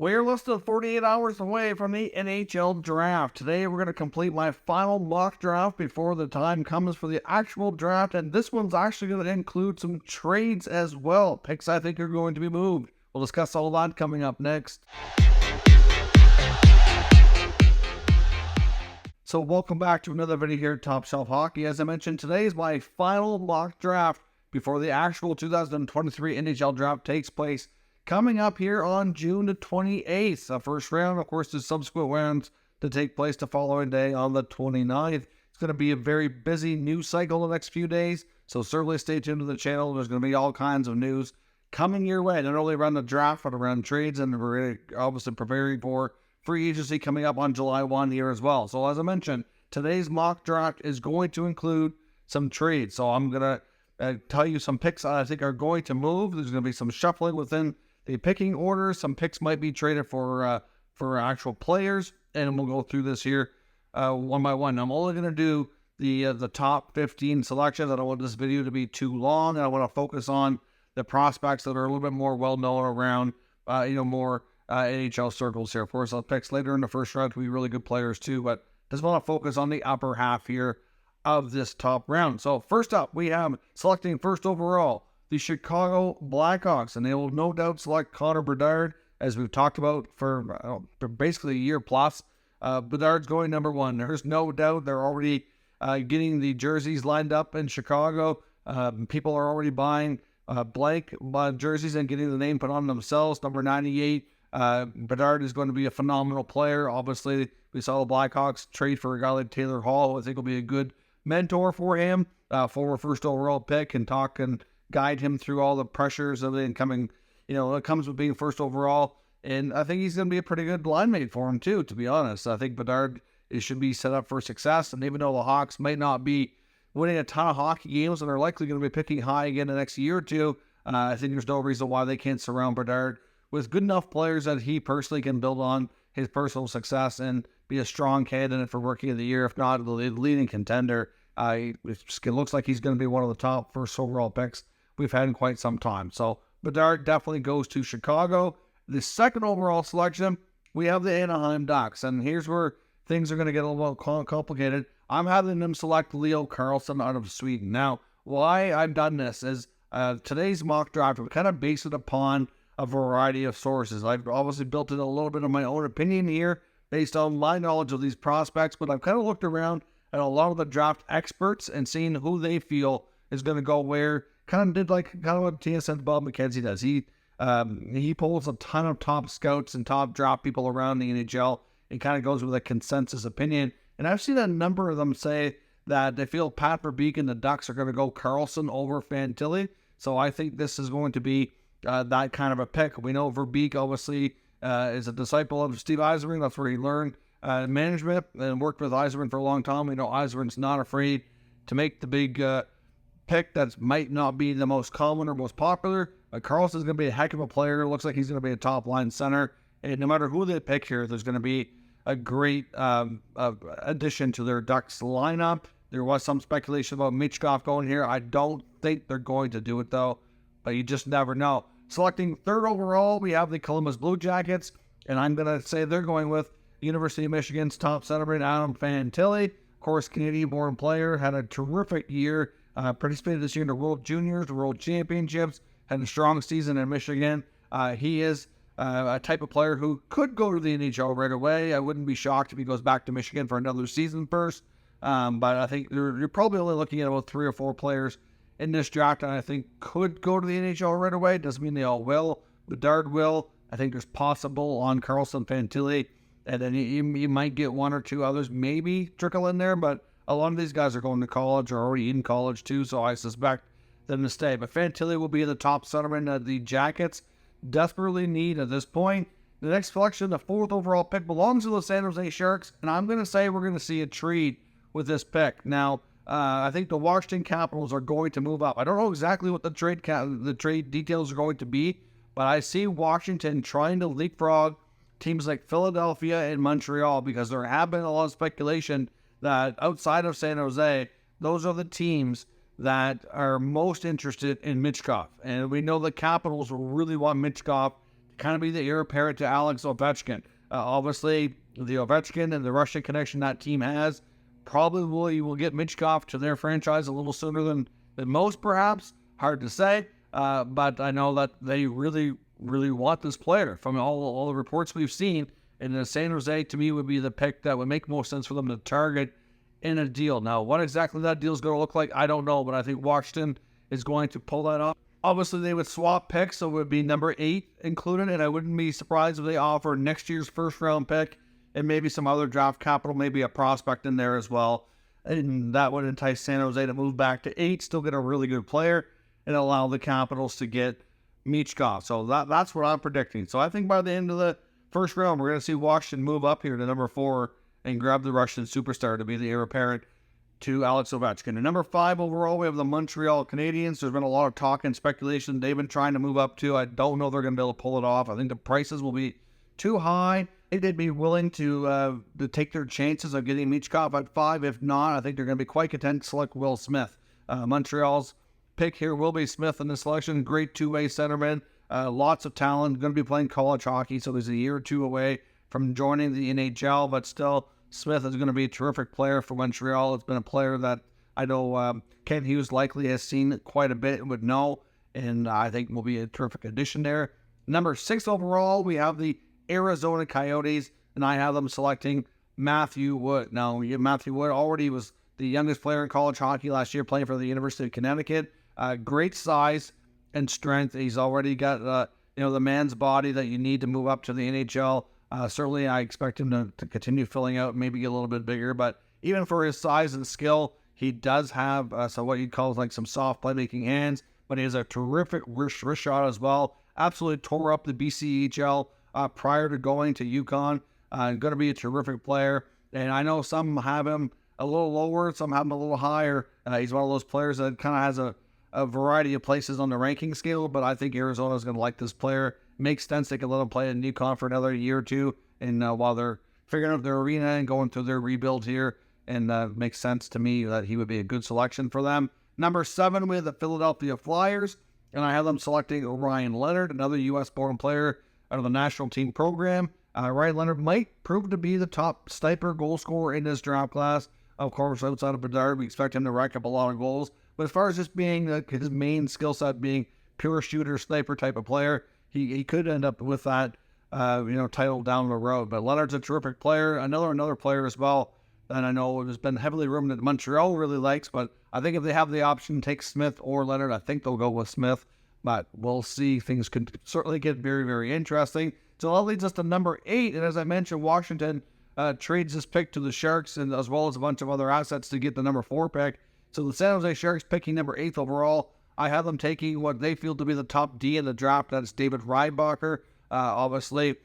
We're less than 48 hours away from the NHL Draft. Today, we're going to complete my final mock draft before the time comes for the actual draft, and this one's actually going to include some trades as well. Picks I think are going to be moved. We'll discuss all that coming up next. So welcome back to another video here at Top Shelf Hockey. As I mentioned, today is my final mock draft before the actual 2023 NHL Draft takes place. Coming up here on June the 28th, the first round, of course, the subsequent rounds to take place the following day on the 29th. It's going to be a very busy news cycle the next few days, so certainly stay tuned to the channel. There's going to be all kinds of news coming your way, not only around the draft, but around trades, and we're obviously preparing for free agency coming up on July 1 here as well. So as I mentioned, today's mock draft is going to include some trades. So I'm going to tell you some picks I think are going to move. There's going to be some shuffling within the picking order. Some picks might be traded for actual players, and we'll go through this here one by one. I'm only going to do the top 15 selections. I don't want this video to be too long, and I want to focus on the prospects that are a little bit more well-known around, more NHL circles here. Of course, I'll picks later in the first round to be really good players too, but just want to focus on the upper half here of this top round. So first up, we have selecting first overall, the Chicago Blackhawks, and they will no doubt select Connor Bedard, as we've talked about for basically a year plus. Bedard's going number one. There's no doubt they're already getting the jerseys lined up in Chicago. People are already buying blank jerseys and getting the name put on themselves. Number 98, Bedard is going to be a phenomenal player. Obviously, we saw the Blackhawks trade for a guy like Taylor Hall, who I think will be a good mentor for him, former first overall pick, and talk and guide him through all the pressures of the incoming, it comes with being first overall. And I think he's going to be a pretty good line mate for him too, to be honest. I think Bedard should be set up for success. And even though the Hawks might not be winning a ton of hockey games and are likely going to be picking high again the next year or two, I think there's no reason why they can't surround Bedard with good enough players that he personally can build on his personal success and be a strong candidate for Rookie of the Year, if not the leading contender. It looks like he's going to be one of the top first overall picks we've had in quite some time. So Bedard definitely goes to Chicago. The second overall selection, we have the Anaheim Ducks, and here's where things are going to get a little complicated. I'm having them select Leo Carlsson out of Sweden. Now, why I've done this is today's mock draft, we kind of base it upon a variety of sources. I've obviously built in a little bit of my own opinion here based on my knowledge of these prospects, but I've kind of looked around at a lot of the draft experts and seen who they feel is going to go where. Kind of did what TSN Bob McKenzie does. He pulls a ton of top scouts and top draft people around the NHL and kind of goes with a consensus opinion. And I've seen a number of them say that they feel Pat Verbeek and the Ducks are going to go Carlsson over Fantilli. So I think this is going to be that kind of a pick. We know Verbeek obviously is a disciple of Steve Yzerman. That's where he learned management and worked with Yzerman for a long time. We know Yzerman's not afraid to make the big pick that might not be the most common or most popular. Carlson's going to be a heck of a player. Looks like he's going to be a top line center. And no matter who they pick here, there's going to be a great addition to their Ducks lineup. There was some speculation about Michkov going here. I don't think they're going to do it though, but you just never know. Selecting third overall, we have the Columbus Blue Jackets, and I'm going to say they're going with University of Michigan's top centerman, Adam Fantilli. Of course, Canadian-born player, had a terrific year. Participated this year in the World Juniors, the World Championships, had a strong season in Michigan. He is a type of player who could go to the NHL right away. I wouldn't be shocked if he goes back to Michigan for another season first. But I think you're probably only looking at about 3 or 4 players in this draft that I think could go to the NHL right away. Doesn't mean they all will. Bedard will. I think there's possible on Carlsson, Fantilli, and then you might get 1 or 2 others maybe trickle in there, but a lot of these guys are going to college or already in college too, so I suspect them to stay. But Fantilli will be the top centerman that the Jackets desperately need at this point. The next selection, the 4th overall pick, belongs to the San Jose Sharks, and I'm going to say we're going to see a trade with this pick. Now, I think the Washington Capitals are going to move up. I don't know exactly what the trade details are going to be, but I see Washington trying to leapfrog teams like Philadelphia and Montreal, because there have been a lot of speculation that outside of San Jose, those are the teams that are most interested in Michkov. And we know the Capitals will really want Michkov kind of be the heir apparent to Alex Ovechkin. Obviously, the Ovechkin and the Russian connection that team has probably will get Michkov to their franchise a little sooner than most, perhaps. Hard to say, but I know that they really, really want this player. From all the reports we've seen, and San Jose, to me, would be the pick that would make most sense for them to target in a deal. Now, what exactly that deal is going to look like, I don't know, but I think Washington is going to pull that off. Obviously, they would swap picks, so it would be number 8 included, and I wouldn't be surprised if they offer next year's first-round pick and maybe some other draft capital, maybe a prospect in there as well. And that would entice San Jose to move back to 8, still get a really good player, and allow the Capitals to get Michkov. So that's what I'm predicting. So I think by the end of the first round, we're going to see Washington move up here to number 4 and grab the Russian superstar to be the heir apparent to Alex Ovechkin. And number 5 overall, we have the Montreal Canadiens. There's been a lot of talk and speculation they've been trying to move up to. I don't know if they're going to be able to pull it off. I think the prices will be too high. I think they'd be willing to take their chances of getting Michkov at 5. If not, I think they're going to be quite content to select Will Smith. Montreal's pick here will be Smith in the selection. Great two-way centerman. Lots of talent. Going to be playing college hockey, so there's a year or two away from joining the NHL, but still, Smith is going to be a terrific player for Montreal. It's been a player that I know Kent Hughes likely has seen quite a bit and would know, and I think will be a terrific addition there. Number 6 overall, we have the Arizona Coyotes, and I have them selecting Matthew Wood. Now, Matthew Wood already was the youngest player in college hockey last year, playing for the University of Connecticut. Great size and strength. He's already got the man's body that you need to move up to the NHL. Certainly, I expect him to continue filling out, maybe get a little bit bigger. But even for his size and skill, he does have what you'd call like some soft playmaking hands. But he has a terrific wrist shot as well. Absolutely tore up the BCHL prior to going to UConn. Going to be a terrific player. And I know some have him a little lower, some have him a little higher. He's one of those players that kind of has a variety of places on the ranking scale. But I think Arizona is going to like this player. Makes sense they can let him play in UConn for another year or two, and while they're figuring out their arena and going through their rebuild here, and makes sense to me that he would be a good selection for them. Number 7, we have the Philadelphia Flyers, and I have them selecting Ryan Leonard, another U.S.-born player out of the national team program. Ryan Leonard might prove to be the top sniper goal scorer in this draft class. Of course, outside of Bedard, we expect him to rack up a lot of goals. But as far as just being his main skill set being pure shooter, sniper type of player, he could end up with that, title down the road. But Leonard's a terrific player. Another player as well that I know has been heavily rumored that Montreal really likes. But I think if they have the option to take Smith or Leonard, I think they'll go with Smith. But we'll see. Things could certainly get very, very interesting. So that leads us to number 8. And as I mentioned, Washington trades this pick to the Sharks, and as well as a bunch of other assets to get the number 4 pick. So the San Jose Sharks picking number 8 overall. I have them taking what they feel to be the top D in the draft. That's David Reinbacher. Obviously,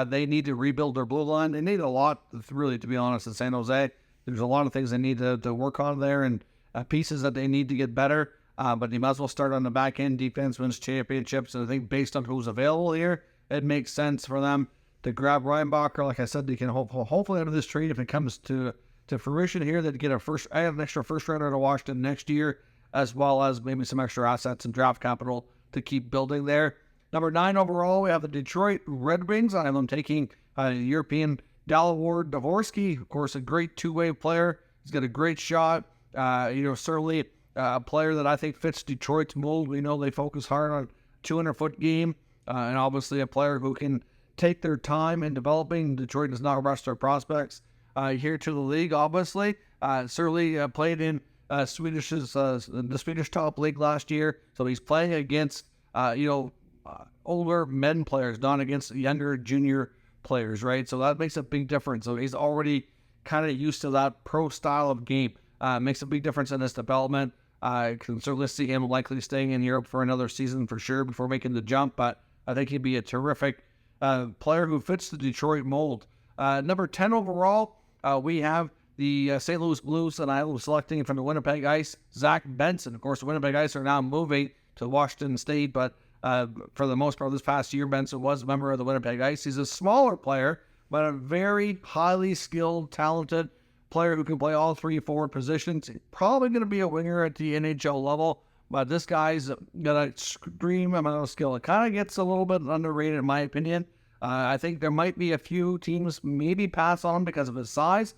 they need to rebuild their blue line. They need a lot, really, to be honest, in San Jose. There's a lot of things they need to work on there and pieces that they need to get better. But you might as well start on the back end. Defense wins championships. And I think based on who's available here, it makes sense for them to grab Reinbacher. Like I said, they can hopefully out of this trade, if it comes to fruition here, they'd get an extra first rounder to Washington next year, as well as maybe some extra assets and draft capital to keep building there. Number 9 overall, we have the Detroit Red Wings. I have them taking European Dalibor Dvorsky. Of course, a great two-way player. He's got a great shot. Certainly a player that I think fits Detroit's mold. We know they focus hard on 200-foot game, and obviously a player who can take their time in developing. Detroit does not rush their prospects here to the league, obviously. Certainly played in the Swedish top league last year, so he's playing against older men players, not against younger junior players, right? So that makes a big difference. So he's already kind of used to that pro style of game. Makes a big difference in his development. I can certainly see him likely staying in Europe for another season for sure before making the jump, but I think he'd be a terrific player who fits the Detroit mold. Number 10 overall, we have the St. Louis Blues, and I was selecting from the Winnipeg Ice, Zach Benson. Of course, the Winnipeg Ice are now moving to Washington State, but for the most part this past year, Benson was a member of the Winnipeg Ice. He's a smaller player, but a very highly skilled, talented player who can play all 3 forward positions. Probably going to be a winger at the NHL level, but this guy's got an extreme amount of skill. It kind of gets a little bit underrated in my opinion. I think there might be a few teams maybe pass on him because of his size,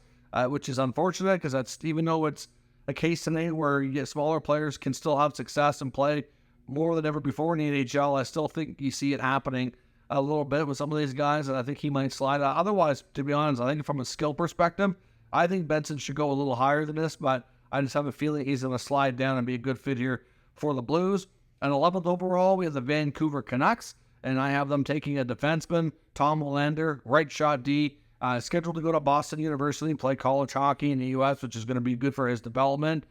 which is unfortunate because that's, even though it's a case today where you get smaller players can still have success and play more than ever before in the NHL, I still think you see it happening a little bit with some of these guys, and I think he might slide out. Otherwise, to be honest, I think from a skill perspective, I think Benson should go a little higher than this, but I just have a feeling he's going to slide down and be a good fit here for the Blues. And 11th overall, we have the Vancouver Canucks, and I have them taking a defenseman, Tom Willander, right shot D, scheduled to go to Boston University and play college hockey in the U.S., which is going to be good for his development.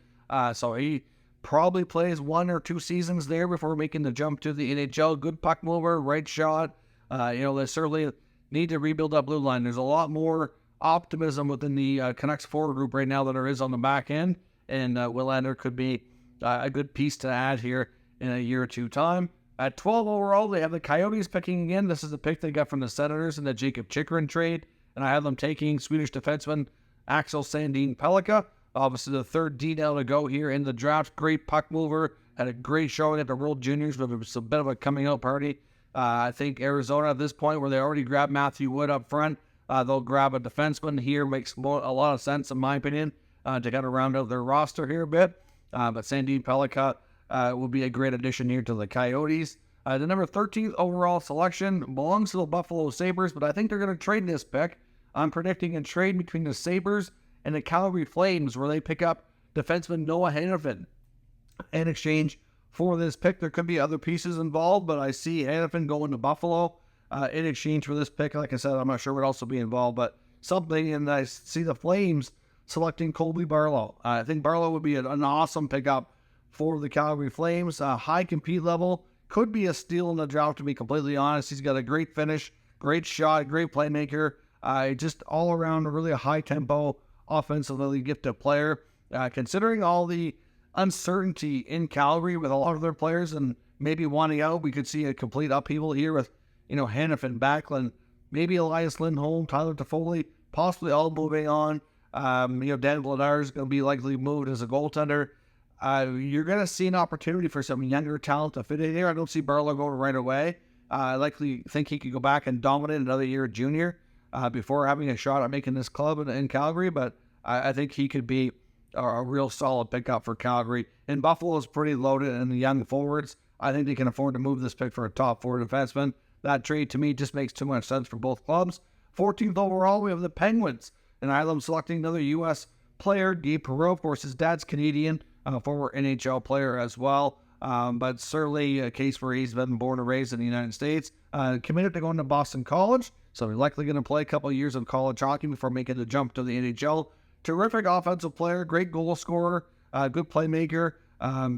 So he probably plays 1 or 2 seasons there before making the jump to the NHL. Good puck mover, right shot. They certainly need to rebuild that blue line. There's a lot more optimism within the Canucks forward group right now than there is on the back end, and Willander could be a good piece to add here in a year or two time. At 12 overall, they have the Coyotes picking again. This is the pick they got from the Senators in the Jacob Chychrun trade, and I have them taking Swedish defenseman Axel Sandin Pellikka. Obviously, the third D now to go here in the draft. Great puck mover. Had a great showing at the World Juniors, but it was a bit of a coming out party. I think Arizona at this point, where they already grabbed Matthew Wood up front, they'll grab a defenseman here. Makes a lot of sense, in my opinion, to kind of round out their roster here a bit. But Sandin Pellikka will be a great addition here to the Coyotes. The number 13th overall selection belongs to the Buffalo Sabres, but I think they're going to trade this pick. I'm predicting a trade between the Sabres and the Calgary Flames, where they pick up defenseman Noah Hanifin in exchange for this pick. There could be other pieces involved, but I see Hanifin going to Buffalo in exchange for this pick. Like I said, I'm not sure what else will be involved, but something, and I see the Flames selecting Colby Barlow. I think Barlow would be an awesome pickup for the Calgary Flames. High compete level, could be a steal in the draft, to be completely honest. He's got a great finish, great shot, great playmaker, just all around really a high tempo, offensively gifted player. Considering all the uncertainty in Calgary with a lot of their players and maybe wanting out, we could see a complete upheaval here with, Hanifin, Backlund, maybe Elias Lindholm, Tyler Toffoli, possibly all moving on. Dan Vladar is going to be likely moved as a goaltender. You're going to see an opportunity for some younger talent to fit in here. I don't see Barlow going right away. I likely think he could go back and dominate another year at junior before having a shot at making this club in Calgary, but I think he could be a real solid pickup for Calgary. And Buffalo is pretty loaded in the young forwards. I think they can afford to move this pick for a top forward defenseman. That trade, to me, just makes too much sense for both clubs. 14th overall, we have the Penguins, and I have them selecting another U.S. player, Guy Perreault. Of course, his dad's Canadian, former NHL player as well, but certainly a case where he's been born and raised in the United States. Committed to going to Boston College, so he's likely going to play a couple of years of college hockey before making the jump to the NHL. Terrific offensive player, great goal scorer, good playmaker.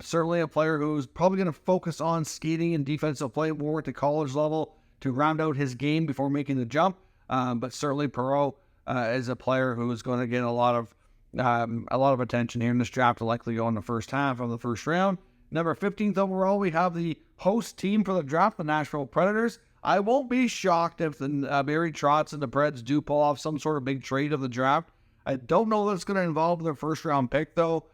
Certainly a player who's probably going to focus on skating and defensive play more at the college level to round out his game before making the jump. But certainly Perreault is a player who is going to get a lot of attention here in this draft, to likely go in the first half of the first round. Number 15th overall, we have the host team for the draft, the Nashville Predators. I won't be shocked if the Barry Trotz and the Preds do pull off some sort of big trade of the draft. I don't know that it's going to involve their first round pick, though.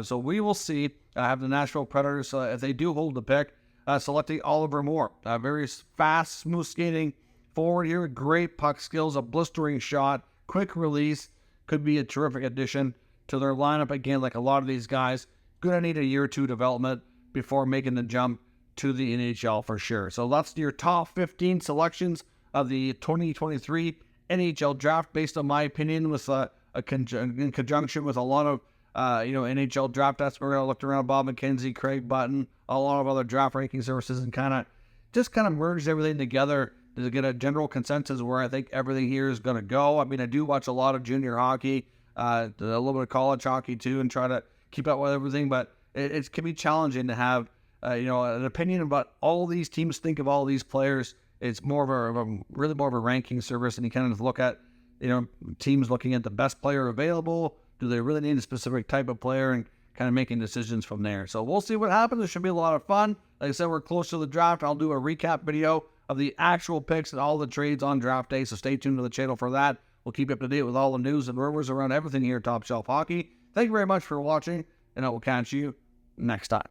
So we will see. I have the Nashville Predators, if they do hold the pick, selecting Oliver Moore. Very fast, smooth skating forward here. Great puck skills, a blistering shot, quick release. Could be a terrific addition to their lineup. Again, like a lot of these guys, going to need a year or two development before making the jump to the NHL for sure. So that's your top 15 selections of the 2023 NHL draft, based on my opinion, with in conjunction with a lot of NHL draft experts. I looked around Bob McKenzie, Craig Button, a lot of other draft ranking services, and kind of merged everything together to get a general consensus where I think everything here is going to go. I mean, I do watch a lot of junior hockey, a little bit of college hockey too, and try to keep up with everything, but it can be challenging to have an opinion about all these teams think of all these players. It's more of a ranking service, and you kind of look at teams looking at the best player available. Do they really need a specific type of player, and kind of making decisions from there. So we'll see what happens. It should be a lot of fun. Like I said, we're close to the draft. I'll do a recap video of the actual picks and all the trades on draft day, so stay tuned to the channel for that. We'll keep you up to date with all the news and rumors around everything here at Top Shelf Hockey. Thank you very much for watching, and I will catch you next time.